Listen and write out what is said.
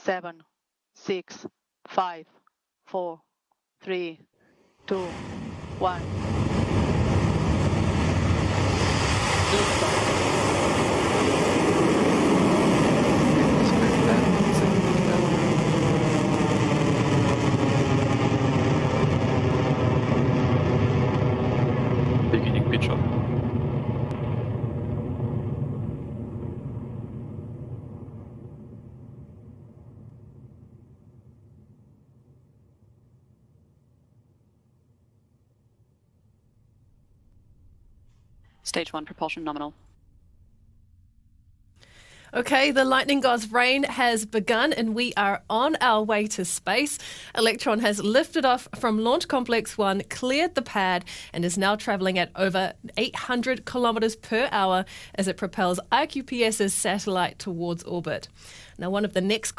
7, 6, 5, 4, 3, 2, 1. Beginning pitch off. Stage 1 propulsion nominal. Okay, the lightning god's reign has begun and we are on our way to space. Electron has lifted off from Launch Complex 1, cleared the pad and is now travelling at over 800 kilometres per hour as it propels IQPS's satellite towards orbit. Now, one of the next